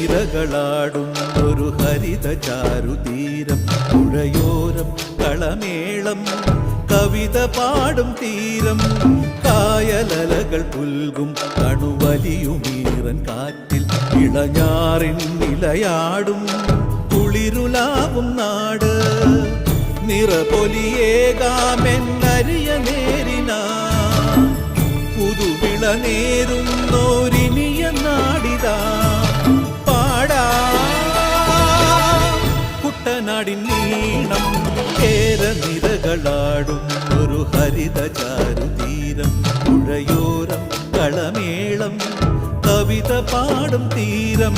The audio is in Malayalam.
നിരകളാടുന്നൊരു ഹരിത ചാരുതീരം, പുഴയോരം കളമേളം കവിത പാടും തീരം, കായലലകൾ പുൽകും കണുവലിയുമീറൻ കാറ്റിൽ ഇളഞ്ഞാറിൻ നിലയാടും കുളിരുലാവും നാട്. നിറപൊലിയേകാമെന്നരിയ നേരിന പുതുവിള നേരുന്നോരിനിയ നാടിതാ പാടാ. കുട്ടനാടിൻ നീണം കേരനിരകളാടും ഒരു ഹരിത ചാരുതീരം, പുഴയോരം കളമേളം കവിത പാടും തീരം.